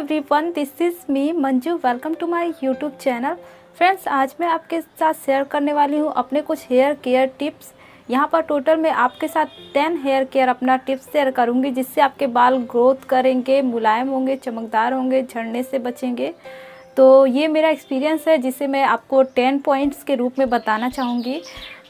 Everyone, this is me Manju. Welcome to my YouTube channel. Friends, आज मैं आपके साथ शेयर करने वाली हूँ अपने कुछ हेयर केयर टिप्स। यहाँ पर टोटल मैं आपके साथ 10 हेयर केयर अपना टिप्स शेयर करूँगी, जिससे आपके बाल ग्रोथ करेंगे, मुलायम होंगे, चमकदार होंगे, झड़ने से बचेंगे। तो ये मेरा एक्सपीरियंस है, जिसे मैं आपको 10 पॉइंट्स के रूप में बताना चाहूँगी।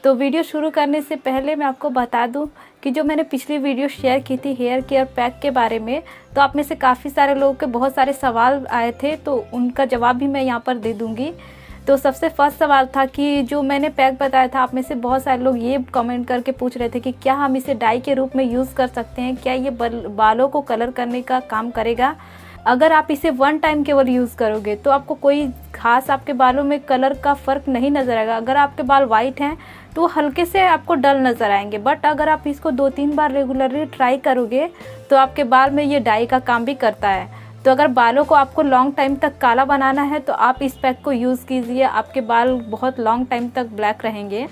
तो वीडियो शुरू करने से पहले मैं आपको बता दूं कि जो मैंने पिछली वीडियो शेयर की थी हेयर केयर पैक के बारे में, तो आप में से काफ़ी सारे लोगों के बहुत सारे सवाल आए थे, तो उनका जवाब भी मैं यहाँ पर दे दूँगी। तो सबसे फर्स्ट सवाल था कि जो मैंने पैक बताया था, आप में से बहुत सारे लोग ये कमेंट करके पूछ रहे थे कि क्या हम इसे डाई के रूप में यूज़ कर सकते हैं, क्या ये बालों को कलर करने का काम करेगा। अगर आप इसे वन टाइम केवल यूज़ करोगे तो आपको कोई खास आपके बालों में कलर का फ़र्क नहीं नज़र आएगा। अगर आपके बाल वाइट हैं तो हल्के से आपको डल नज़र आएंगे, बट अगर आप इसको 2-3 बार रेगुलरली ट्राई करोगे तो आपके बाल में ये डाई का काम भी करता है। तो अगर बालों को आपको लॉन्ग टाइम तक काला बनाना है तो आप इस पैक को यूज़ कीजिए, आपके बाल बहुत लॉन्ग टाइम तक ब्लैक रहेंगे।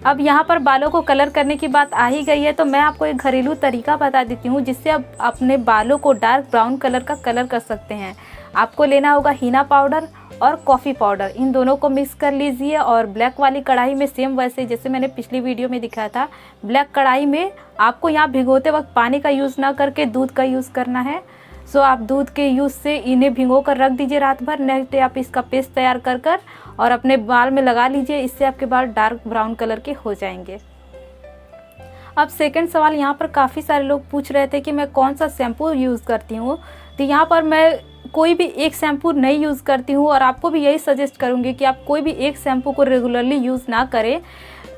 अब यहाँ पर बालों को कलर करने की बात आ ही गई है, तो मैं आपको एक घरेलू तरीका बता देती हूँ, जिससे आप अपने बालों को डार्क ब्राउन कलर का कलर कर सकते हैं। आपको लेना होगा हीना पाउडर और कॉफ़ी पाउडर, इन दोनों को मिक्स कर लीजिए और ब्लैक वाली कढ़ाई में सेम वैसे जैसे मैंने पिछली वीडियो में दिखाया था, ब्लैक कढ़ाई में आपको यहाँ भिगोते वक्त पानी का यूज़ ना करके दूध का यूज़ करना है। सो आप दूध के यूज़ से इन्हें भिगो कर रख दीजिए रात भर। नेक्स्ट डे आप इसका पेस्ट तैयार कर और अपने बाल में लगा लीजिए, इससे आपके बाल डार्क ब्राउन कलर के हो जाएंगे। अब सेकंड सवाल यहाँ पर काफ़ी सारे लोग पूछ रहे थे कि मैं कौन सा शैम्पू यूज़ करती हूँ। तो यहाँ पर मैं कोई भी एक शैम्पू नहीं यूज़ करती हूँ और आपको भी यही सजेस्ट करूँगी कि आप कोई भी एक शैम्पू को रेगुलरली यूज़ ना करें।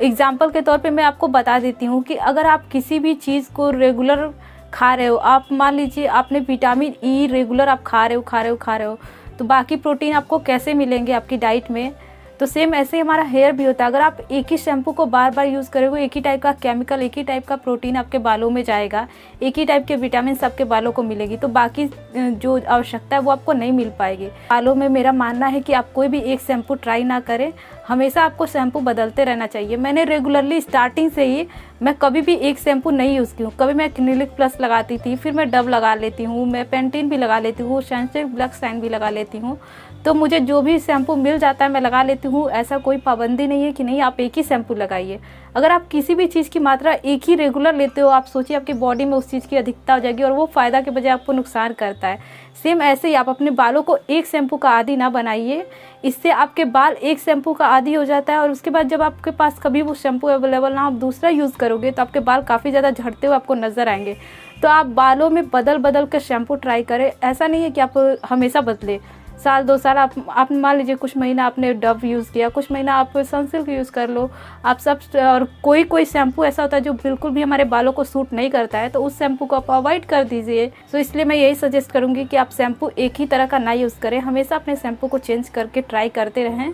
एग्जाम्पल के तौर पे मैं आपको बता देती हूँ कि अगर आप किसी भी चीज़ को रेगुलर खा रहे हो, आप मान लीजिए आपने विटामिन ई रेगुलर आप खा रहे हो, तो बाकी प्रोटीन आपको कैसे मिलेंगे आपकी डाइट में। तो सेम ऐसे ही हमारा हेयर भी होता है। अगर आप एक ही शैम्पू को बार बार यूज़ करोगे, एक ही टाइप का केमिकल, एक ही टाइप का प्रोटीन आपके बालों में जाएगा, एक ही टाइप के विटामिन आपके बालों को मिलेगी, तो बाकी जो आवश्यकता है वो आपको नहीं मिल पाएगी। बालों में मेरा मानना है कि आप कोई भी एक शैम्पू ट्राई ना करें, हमेशा आपको शैम्पू बदलते रहना चाहिए। मैंने रेगुलरली स्टार्टिंग से ही मैं कभी भी एक शैम्पू नहीं यूज़ की हूँ। कभी मैं क्लिनिक प्लस लगाती थी, फिर मैं डव लगा लेती हूँ, मैं पेंटीन भी लगा लेती हूँ, सनसिल्क ब्लैक शाइन भी लगा लेती हूँ। तो मुझे जो भी शैम्पू मिल जाता है मैं लगा लेती हूँ। ऐसा कोई पाबंदी नहीं है कि नहीं आप एक ही शैम्पू लगाइए। अगर आप किसी भी चीज़ की मात्रा एक ही रेगुलर लेते हो, आप सोचिए आपकी बॉडी में उस चीज़ की अधिकता हो जाएगी और वो फ़ायदा के बजाय आपको नुकसान करता है। सेम ऐसे ही आप अपने बालों को एक शैम्पू का आदी ना बनाइए, इससे आपके बाल एक शैम्पू का आदी हो जाता है और उसके बाद जब आपके पास कभी वो शैम्पू अवेलेबल ना, आप दूसरा यूज़ करोगे तो आपके बाल काफ़ी ज़्यादा झड़ते हुए आपको नज़र आएंगे। तो आप बालों में बदल कर शैम्पू ट्राई करें। ऐसा नहीं है कि आप हमेशा बदले, साल 2 साल आप मान लीजिए कुछ महीना आपने डव यूज़ किया, कुछ महीना आप सनसिल्क यूज़ कर लो आप सब। और कोई शैम्पू ऐसा होता है जो बिल्कुल भी हमारे बालों को सूट नहीं करता है, तो उस शैम्पू को आप अवॉइड कर दीजिए। तो इसलिए मैं यही सजेस्ट करूँगी कि आप शैम्पू एक ही तरह का ना यूज़ करें, हमेशा अपने शैम्पू को चेंज करके ट्राई करते रहें।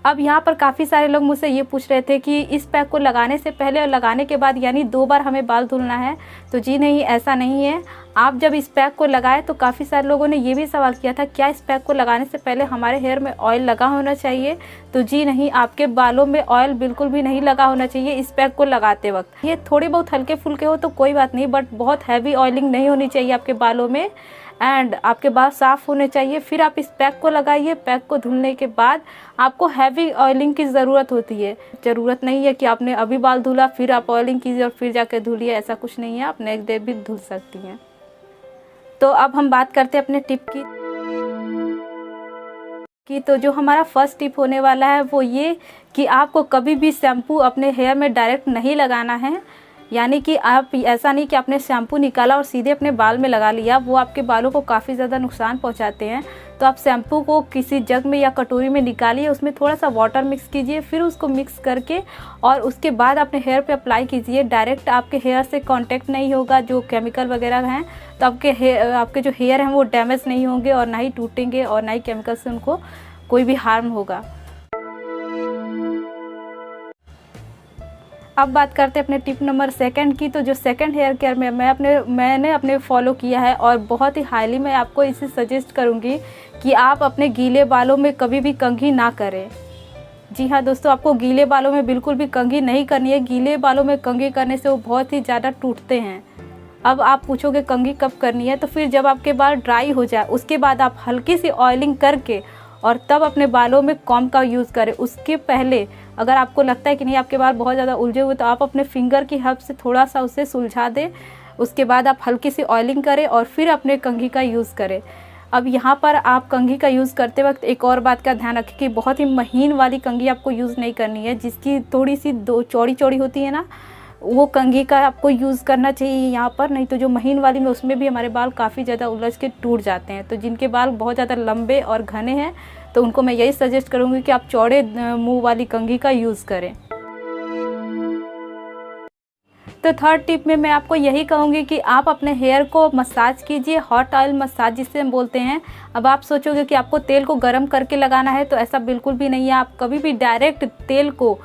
अब यहाँ पर काफ़ी सारे लोग मुझसे ये पूछ रहे थे कि इस पैक को लगाने से पहले और लगाने के बाद यानी 2 बार हमें बाल धुलना है। तो जी नहीं, ऐसा नहीं है। आप जब इस पैक को लगाएं तो काफ़ी सारे लोगों ने ये भी सवाल किया था क्या इस पैक को लगाने से पहले हमारे हेयर में ऑयल लगा होना चाहिए। तो जी नहीं, आपके बालों में ऑयल बिल्कुल भी नहीं लगा होना चाहिए इस पैक को लगाते वक्त। ये थोड़ी बहुत हल्के फुल्के हो तो कोई बात नहीं, बट बहुत हैवी ऑयलिंग नहीं होनी चाहिए आपके बालों में एंड आपके बाल साफ़ होने चाहिए। फिर आप इस पैक को लगाइए। पैक को धुलने के बाद आपको हैवी ऑयलिंग की ज़रूरत होती है। ज़रूरत नहीं है कि आपने अभी बाल धुला फिर आप ऑयलिंग कीजिए और फिर जाके धुलिए, ऐसा कुछ नहीं है। आप नेक्स्ट डे भी धुल सकती हैं। तो अब हम बात करते हैं अपने टिप की। तो जो हमारा फर्स्ट टिप होने वाला है वो ये कि आपको कभी भी शैम्पू अपने हेयर में डायरेक्ट नहीं लगाना है। यानी कि आप ऐसा नहीं कि आपने शैम्पू निकाला और सीधे अपने बाल में लगा लिया, वो आपके बालों को काफ़ी ज़्यादा नुकसान पहुंचाते हैं। तो आप शैम्पू को किसी जग में या कटोरी में निकालिए, उसमें थोड़ा सा वाटर मिक्स कीजिए, फिर उसको मिक्स करके और उसके बाद अपने हेयर पे अप्लाई कीजिए। डायरेक्ट आपके हेयर से कांटेक्ट नहीं होगा जो केमिकल वगैरह हैं, तो आपके जो हेयर हैं वो डैमेज नहीं होंगे और ना ही टूटेंगे और ना ही केमिकल से उनको कोई भी हार्म होगा। अब बात करते हैं अपने टिप नंबर 2 की। तो जो सेकंड हेयर केयर में मैंने अपने फॉलो किया है और बहुत ही हाईली मैं आपको इसे सजेस्ट करूंगी कि आप अपने गीले बालों में कभी भी कंघी ना करें। जी हाँ दोस्तों, आपको गीले बालों में बिल्कुल भी कंघी नहीं करनी है। गीले बालों में कंघी करने से वो बहुत ही ज़्यादा टूटते हैं अब आप पूछोगे कंघी कब करनी है, तो फिर जब आपके बाल ड्राई हो जाए उसके बाद आप हल्की सी ऑयलिंग करके और तब अपने बालों में कॉम्ब का यूज़ करें। उसके पहले अगर आपको लगता है कि नहीं आपके बाल बहुत ज़्यादा उलझे हुए, तो आप अपने फिंगर की हेल्प से थोड़ा सा उसे सुलझा दें। उसके बाद आप हल्की सी ऑयलिंग करें और फिर अपने कंघी का यूज़ करें। अब यहाँ पर आप कंघी का यूज़ करते वक्त एक और बात का ध्यान रखें कि बहुत ही महीन वाली कंघी आपको यूज़ नहीं करनी है, जिसकी थोड़ी सी दो चौड़ी चौड़ी होती है ना, वो कंघी का आपको यूज़ करना चाहिए यहाँ पर। नहीं तो जो महीन वाली में उसमें भी हमारे बाल काफ़ी ज़्यादा उलझ के टूट जाते हैं। तो जिनके बाल बहुत ज़्यादा लंबे और घने हैं तो उनको मैं यही सजेस्ट करूँगी कि आप चौड़े मुँह वाली कंघी का यूज़ करें। तो थर्ड टिप में मैं आपको यही कहूँगी कि आप अपने हेयर को मसाज कीजिए, हॉट ऑयल मसाज जिसे हम बोलते हैं। अब आप सोचोगे कि आपको तेल को गर्म करके लगाना है, तो ऐसा बिल्कुल भी नहीं है। आप कभी भी डायरेक्ट तेल को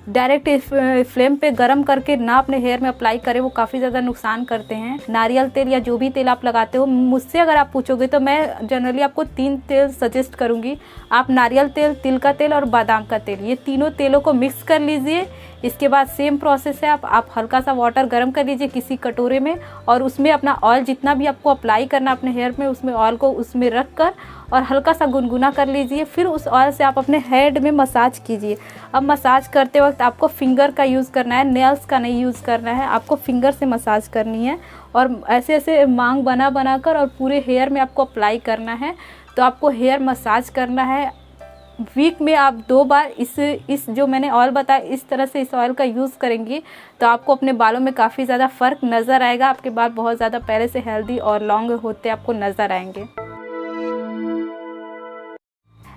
डायरेक्ट फ्लेम पे गरम करके ना अपने हेयर में अप्लाई करें, वो काफ़ी ज़्यादा नुकसान करते हैं। नारियल तेल या जो भी तेल आप लगाते हो, मुझसे अगर आप पूछोगे तो मैं जनरली आपको 3 तेल सजेस्ट करूँगी। आप नारियल तेल, तिल का तेल और बादाम का तेल, ये तीनों तेलों को मिक्स कर लीजिए। इसके बाद सेम प्रोसेस है, आप हल्का सा वाटर गर्म कर लीजिए किसी कटोरे में और उसमें अपना ऑयल जितना भी आपको अप्लाई करना अपने हेयर में, उसमें ऑयल को उसमें रख कर और हल्का सा गुनगुना कर लीजिए। फिर उस ऑयल से आप अपने हेड में मसाज कीजिए। अब मसाज करते वक्त आपको फिंगर का यूज़ करना है, नेल्स का नहीं यूज़ करना है। आपको फिंगर से मसाज करनी है और ऐसे ऐसे मांग बना कर और पूरे हेयर में आपको अप्लाई करना है। तो आपको हेयर मसाज करना है। वीक में आप 2 बार इस जो मैंने ऑयल बताया, इस तरह से इस ऑयल का यूज़ करेंगी तो आपको अपने बालों में काफ़ी ज़्यादा फ़र्क नज़र आएगा। आपके बाल बहुत ज़्यादा पहले से हेल्दी और लॉन्ग होते आपको नज़र आएंगे।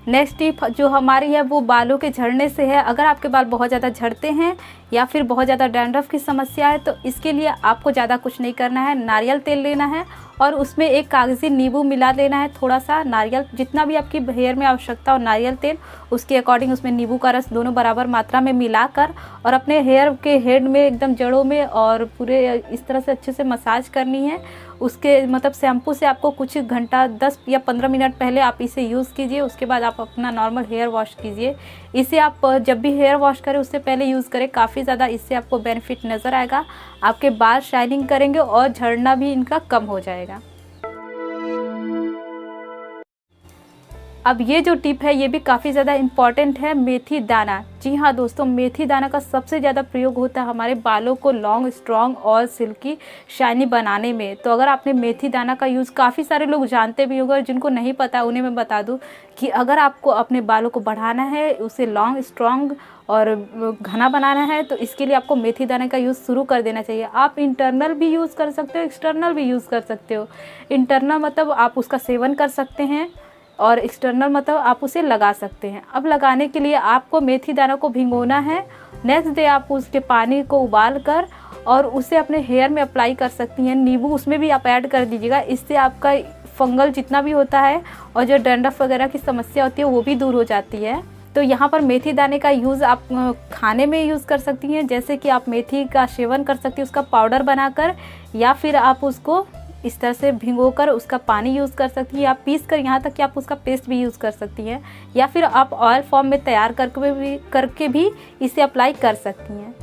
नेक्स्ट टिप जो हमारी है वो बालों के झड़ने से है। अगर आपके बाल बहुत ज़्यादा झड़ते हैं या फिर बहुत ज़्यादा डैंड्रफ की समस्या है, तो इसके लिए आपको ज़्यादा कुछ नहीं करना है। नारियल तेल लेना है और उसमें एक कागज़ी नींबू मिला देना है। थोड़ा सा नारियल, जितना भी आपकी हेयर में आवश्यकता हो नारियल तेल, उसके अकॉर्डिंग उसमें नींबू का रस दोनों बराबर मात्रा में मिलाकर और अपने हेयर के हेड में एकदम जड़ों में और पूरे इस तरह से अच्छे से मसाज करनी है। उसके मतलब शैम्पू से आपको कुछ घंटा 10 या 15 मिनट पहले आप इसे यूज़ कीजिए। उसके बाद आप अपना नॉर्मल हेयर वॉश कीजिए। इसे आप जब भी हेयर वॉश करें उससे पहले यूज़ करें। काफ़ी ज़्यादा इससे आपको बेनिफिट नज़र आएगा। आपके बाल शाइनिंग करेंगे और झड़ना भी इनका कम हो जाएगा। अब ये जो टिप है ये भी काफ़ी ज़्यादा इम्पॉर्टेंट है, मेथी दाना। जी हाँ दोस्तों, मेथी दाना का सबसे ज़्यादा प्रयोग होता है हमारे बालों को लॉन्ग, स्ट्रॉन्ग और सिल्की शाइनी बनाने में। तो अगर आपने मेथी दाना का यूज़, काफ़ी सारे लोग जानते भी होंगे और जिनको नहीं पता उन्हें मैं बता दूं कि अगर आपको अपने बालों को बढ़ाना है, उसे लॉन्ग, स्ट्रॉन्ग और घना बनाना है, तो इसके लिए आपको मेथी दाने का यूज़ शुरू कर देना चाहिए। आप इंटरनल भी यूज़ कर सकते हो, एक्सटर्नल भी यूज़ कर सकते हो। इंटरनल मतलब आप उसका सेवन कर सकते हैं और एक्सटर्नल मतलब आप उसे लगा सकते हैं। अब लगाने के लिए आपको मेथी दाना को भिगोना है। नेक्स्ट डे आप उसके पानी को उबाल कर और उसे अपने हेयर में अप्लाई कर सकती हैं। नींबू उसमें भी आप ऐड कर दीजिएगा। इससे आपका फंगल जितना भी होता है और जो डैंड्रफ वगैरह की समस्या होती है वो भी दूर हो जाती है। तो यहाँ पर मेथी दाने का यूज़ आप खाने में यूज़ कर सकती हैं, जैसे कि आप मेथी का सेवन कर सकती हैं उसका पाउडर बनाकर, या फिर आप उसको इस तरह से भिगोकर उसका पानी यूज़ कर सकती हैं। आप पीस कर, यहाँ तक कि आप उसका पेस्ट भी यूज़ कर सकती हैं, या फिर आप ऑयल फॉर्म में तैयार करके भी इसे अप्लाई कर सकती हैं।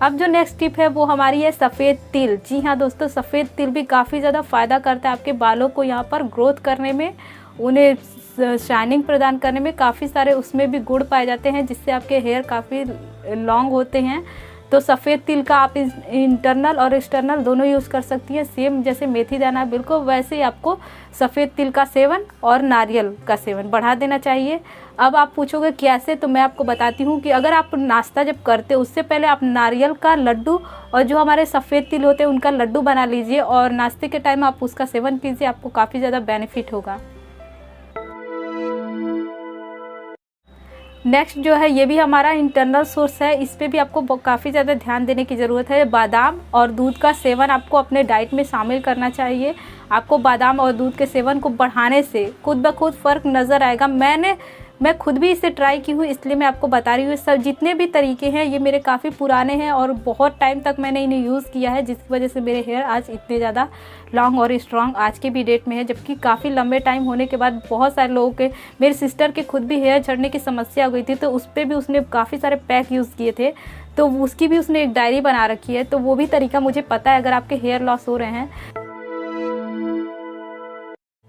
अब जो नेक्स्ट टिप है वो हमारी है सफ़ेद तिल। जी हाँ दोस्तों, सफ़ेद तिल भी काफ़ी ज़्यादा फ़ायदा करता है आपके बालों को यहाँ पर ग्रोथ करने में, उन्हें शाइनिंग प्रदान करने में। काफ़ी सारे उसमें भी गुण पाए जाते हैं जिससे आपके हेयर काफ़ी लॉन्ग होते हैं। तो सफ़ेद तिल का आप इंटरनल और एक्सटर्नल दोनों यूज़ कर सकती हैं। सेम जैसे मेथी दाना बिल्कुल वैसे ही आपको सफ़ेद तिल का सेवन और नारियल का सेवन बढ़ा देना चाहिए। अब आप पूछोगे कैसे, तो मैं आपको बताती हूँ कि अगर आप नाश्ता जब करते हो उससे पहले आप नारियल का लड्डू और जो हमारे सफ़ेद तिल होते हैं उनका लड्डू बना लीजिए और नाश्ते के टाइम आप उसका सेवन कीजिए। आपको काफ़ी ज़्यादा बेनिफिट होगा। नेक्स्ट जो है ये भी हमारा इंटरनल सोर्स है, इस पे भी आपको काफ़ी ज़्यादा ध्यान देने की ज़रूरत है। बादाम और दूध का सेवन आपको अपने डाइट में शामिल करना चाहिए। आपको बादाम और दूध के सेवन को बढ़ाने से खुद ब खुद फ़र्क नज़र आएगा। मैं खुद भी इसे ट्राई की हूँ, इसलिए मैं आपको बता रही हूँ। सब जितने भी तरीके हैं ये मेरे काफ़ी पुराने हैं और बहुत टाइम तक मैंने इन्हें यूज़ किया है, जिसकी वजह से मेरे हेयर आज इतने ज़्यादा लॉन्ग और स्ट्रॉन्ग आज के भी डेट में है। जबकि काफ़ी लंबे टाइम होने के बाद बहुत सारे लोगों के, मेरी सिस्टर के खुद भी हेयर झड़ने की समस्या हो गई थी, तो उस पर भी उसने काफ़ी सारे पैक यूज़ किए थे। तो उसकी भी उसने एक डायरी बना रखी है, तो वो भी तरीका मुझे पता है अगर आपके हेयर लॉस हो रहे हैं।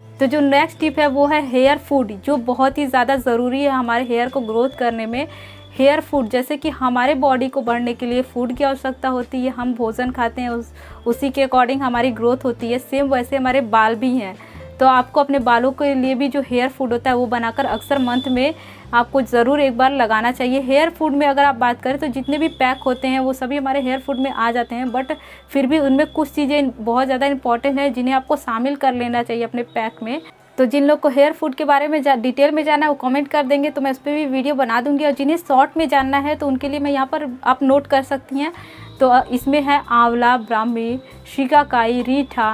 तो जो नेक्स्ट टिप है वो है हेयर फूड, जो बहुत ही ज़्यादा ज़रूरी है हमारे हेयर को ग्रोथ करने में। हेयर फूड, जैसे कि हमारे बॉडी को बढ़ने के लिए फूड की आवश्यकता होती है, हम भोजन खाते हैं उसी के अकॉर्डिंग हमारी ग्रोथ होती है। सेम वैसे हमारे बाल भी हैं, तो आपको अपने बालों के लिए भी जो हेयर फूड होता है वो बनाकर अक्सर मंथ में आपको ज़रूर एक बार लगाना चाहिए। हेयर फूड में अगर आप बात करें तो जितने भी पैक होते हैं वो सभी हमारे हेयर फूड में आ जाते हैं, बट फिर भी उनमें कुछ चीज़ें बहुत ज़्यादा इंपॉर्टेंट है जिन्हें आपको शामिल कर लेना चाहिए अपने पैक में। तो जिन लोग को हेयर फूड के बारे में डिटेल में जानना है वो कमेंट कर देंगे, तो मैं उस पर भी वीडियो बना दूंगी। और जिन्हें शॉर्ट में जानना है तो उनके लिए मैं यहाँ पर आप नोट कर सकती हैं। तो इसमें है आंवला, ब्राह्मी, शिकाकाई, रीठा,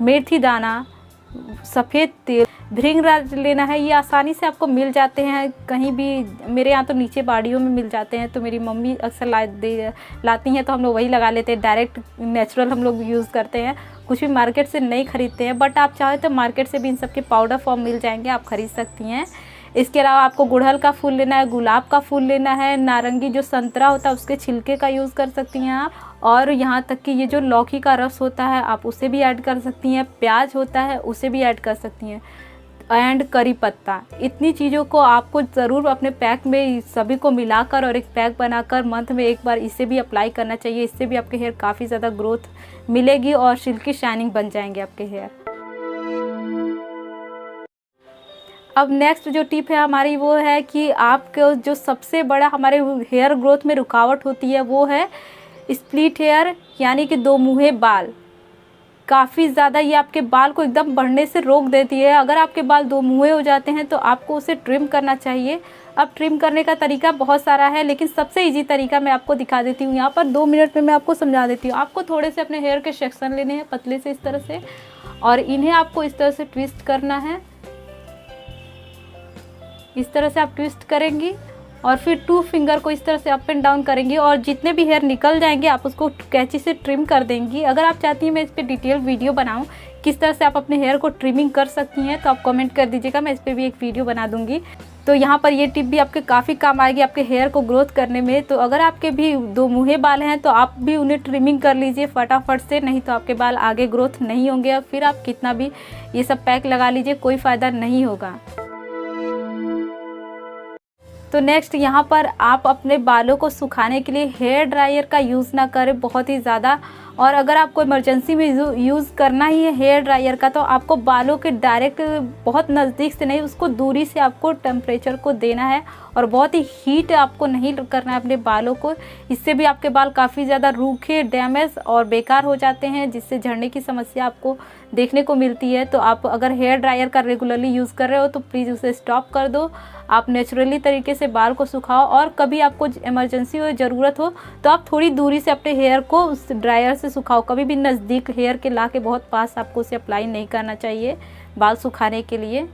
मेथी दाना, सफ़ेद तेल, भृंगराज लेना है। ये आसानी से आपको मिल जाते हैं कहीं भी, मेरे यहाँ तो नीचे बाड़ियों में मिल जाते हैं, तो मेरी मम्मी अक्सर लाती हैं तो हम लोग वही लगा लेते हैं। डायरेक्ट नेचुरल हम लोग यूज़ करते हैं, कुछ भी मार्केट से नहीं खरीदते हैं, बट आप चाहे तो मार्केट से भी इन सब के पाउडर फॉर्म मिल जाएंगे, आप खरीद सकती हैं। इसके अलावा आपको गुड़हल का फूल लेना है, गुलाब का फूल लेना है, नारंगी जो संतरा होता है उसके छिलके का यूज़ कर सकती हैं आप, और यहाँ तक कि ये जो लौकी का रस होता है आप उसे भी ऐड कर सकती हैं, प्याज होता है उसे भी ऐड कर सकती हैं, एंड करी पत्ता। इतनी चीज़ों को आपको ज़रूर अपने पैक में सभी को मिलाकर और एक पैक बनाकर मंथ में एक बार इसे भी अप्लाई करना चाहिए। इससे भी आपके हेयर काफ़ी ज़्यादा ग्रोथ मिलेगी और सिल्की शाइनिंग बन जाएंगे आपके हेयर। अब नेक्स्ट जो टिप है हमारी वो है कि आपको जो सबसे बड़ा हमारे हेयर ग्रोथ में रुकावट होती है वो है स्प्लिट हेयर, यानी कि दो मुँहे बाल। काफ़ी ज़्यादा ये आपके बाल को एकदम बढ़ने से रोक देती है। अगर आपके बाल दो मुँहे हो जाते हैं तो आपको उसे ट्रिम करना चाहिए। अब ट्रिम करने का तरीका बहुत सारा है, लेकिन सबसे इजी तरीका मैं आपको दिखा देती हूँ। यहाँ पर 2 मिनट में मैं आपको समझा देती हूँ। आपको थोड़े से अपने हेयर के सेक्शन लेने हैं पतले से इस तरह से, और इन्हें आपको इस तरह से ट्विस्ट करना है। इस तरह से आप ट्विस्ट करेंगी और फिर 2 फिंगर को इस तरह से अप एंड डाउन करेंगी, और जितने भी हेयर निकल जाएंगे आप उसको कैंची से ट्रिम कर देंगी। अगर आप चाहती हैं मैं इस पर डिटेल वीडियो बनाऊं किस तरह से आप अपने हेयर को ट्रिमिंग कर सकती हैं, तो आप कमेंट कर दीजिएगा, मैं इस पर भी एक वीडियो बना दूंगी। तो यहाँ पर ये टिप भी आपके काफ़ी काम आएगी आपके हेयर को ग्रोथ करने में। तो अगर आपके भी दो मुँहे बाल हैं तो आप भी उन्हें ट्रिमिंग कर लीजिए फटाफट से, नहीं तो आपके बाल आगे ग्रोथ नहीं होंगे और फिर आप कितना भी ये सब पैक लगा लीजिए कोई फ़ायदा नहीं होगा। तो नेक्स्ट यहाँ पर आप अपने बालों को सुखाने के लिए हेयर ड्रायर का यूज़ ना करें बहुत ही ज़्यादा, और अगर आपको इमरजेंसी में यूज़ करना ही है हेयर ड्रायर का तो आपको बालों के डायरेक्ट बहुत नज़दीक से नहीं, उसको दूरी से आपको टेम्परेचर को देना है, और बहुत ही हीट आपको नहीं करना है अपने बालों को। इससे भी आपके बाल काफ़ी ज़्यादा रूखे, डैमेज और बेकार हो जाते हैं, जिससे झड़ने की समस्या आपको देखने को मिलती है। तो आप अगर हेयर ड्रायर का रेगुलरली यूज़ कर रहे हो तो प्लीज़ उसे स्टॉप कर दो। आप नेचुरली तरीके से बाल को सुखाओ, और कभी आपको इमरजेंसी हो, ज़रूरत हो तो आप थोड़ी दूरी से अपने हेयर को उस ड्रायर से सुखाओ। कभी भी नज़दीक हेयर के ला के बहुत पास आपको उसे अप्लाई नहीं करना चाहिए बाल सुखाने के लिए।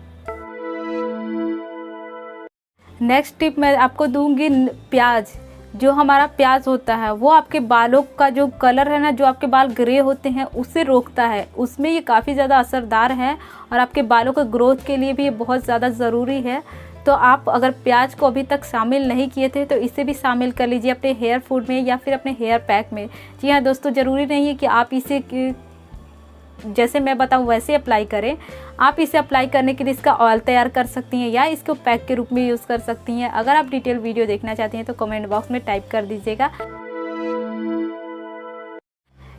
नेक्स्ट टिप मैं आपको दूंगी, प्याज। जो हमारा प्याज होता है वो आपके बालों का जो कलर है ना, जो आपके बाल ग्रे होते हैं उसे रोकता है, उसमें ये काफ़ी ज़्यादा असरदार है, और आपके बालों के ग्रोथ के लिए भी ये बहुत ज़्यादा ज़रूरी है। तो आप अगर प्याज को अभी तक शामिल नहीं किए थे तो इसे भी शामिल कर लीजिए अपने हेयर फूड में या फिर अपने हेयर पैक में। जी हाँ दोस्तों, ज़रूरी नहीं है कि आप इसे जैसे मैं बताऊं वैसे अप्लाई करें। आप इसे अप्लाई करने के लिए इसका ऑयल तैयार कर सकती हैं या इसको पैक के रूप में यूज़ कर सकती हैं। अगर आप डिटेल वीडियो देखना चाहती हैं तो कमेंट बॉक्स में टाइप कर दीजिएगा।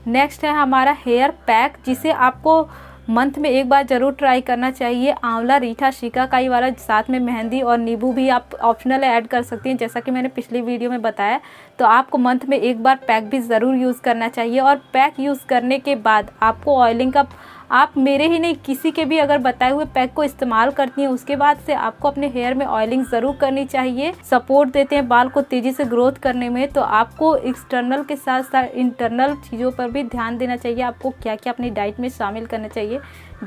नेक्स्ट है हमारा हेयर पैक, जिसे आपको मंथ में एक बार ज़रूर ट्राई करना चाहिए। आंवला, रीठा, शिकाकाई वाला, साथ में मेहंदी और नींबू भी आप ऑप्शनल ऐड कर सकती हैं, जैसा कि मैंने पिछली वीडियो में बताया। तो आपको मंथ में एक बार पैक भी ज़रूर यूज़ करना चाहिए, और पैक यूज़ करने के बाद आपको ऑयलिंग का, आप मेरे ही नहीं किसी के भी अगर बताए हुए पैक को इस्तेमाल करती हैं उसके बाद से आपको अपने हेयर में ऑयलिंग ज़रूर करनी चाहिए। सपोर्ट देते हैं बाल को तेज़ी से ग्रोथ करने में। तो आपको एक्सटर्नल के साथ साथ इंटरनल चीज़ों पर भी ध्यान देना चाहिए, आपको क्या क्या अपनी डाइट में शामिल करना चाहिए।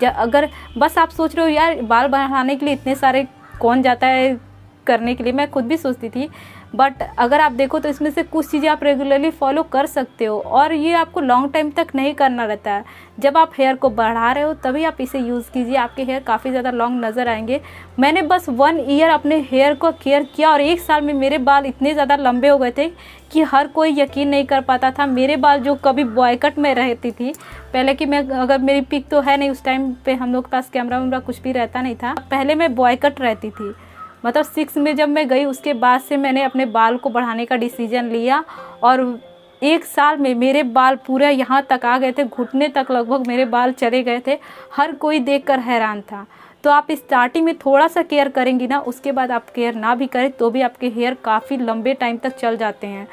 अगर बस आप सोच रहे हो यार बाल बढ़ाने के लिए इतने सारे कौन जाता है करने के लिए, मैं खुद भी सोचती थी, बट अगर आप देखो तो इसमें से कुछ चीज़ें आप रेगुलरली फॉलो कर सकते हो और ये आपको लॉन्ग टाइम तक नहीं करना रहता है। जब आप हेयर को बढ़ा रहे हो तभी आप इसे यूज़ कीजिए, आपके हेयर काफ़ी ज़्यादा लॉन्ग नज़र आएंगे। मैंने बस 1 ईयर अपने हेयर को केयर किया और 1 साल में मेरे बाल इतने ज़्यादा लंबे हो गए थे कि हर कोई यकीन नहीं कर पाता था। मेरे बाल जो कभी बॉय कट में रहती थी पहले की, मैं अगर मेरी पिक तो है नहीं, उस टाइम पे हम लोग के पास कैमरा वैमरा कुछ भी रहता नहीं था, पहले मैं बॉय कट रहती थी। मतलब 6 में जब मैं गई उसके बाद से मैंने अपने बाल को बढ़ाने का डिसीजन लिया और 1 साल में मेरे बाल पूरा यहाँ तक आ गए थे, घुटने तक लगभग मेरे बाल चले गए थे। हर कोई देखकर हैरान था। तो आप स्टार्टिंग में थोड़ा सा केयर करेंगी ना, उसके बाद आप केयर ना भी करें तो भी आपके हेयर काफ़ी लंबे टाइम तक चल जाते हैं।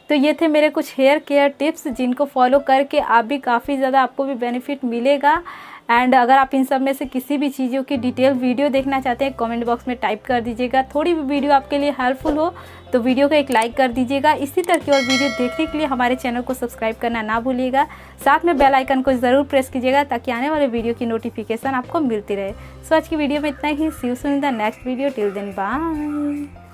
तो ये थे मेरे कुछ हेयर केयर टिप्स जिनको फॉलो करके आप भी काफ़ी ज़्यादा, आपको भी बेनिफिट मिलेगा। एंड अगर आप इन सब में से किसी भी चीज़ों की डिटेल वीडियो देखना चाहते हैं कमेंट बॉक्स में टाइप कर दीजिएगा। थोड़ी भी वीडियो आपके लिए हेल्पफुल हो तो वीडियो को एक लाइक कर दीजिएगा। इसी तरह की और वीडियो देखने के लिए हमारे चैनल को सब्सक्राइब करना ना भूलिएगा। साथ में बेल आइकन को ज़रूर प्रेस कीजिएगा ताकि आने वाले वीडियो की नोटिफिकेशन आपको मिलती रहे। सो आज की वीडियो में इतना ही। See you soon in the next video. Till then bye.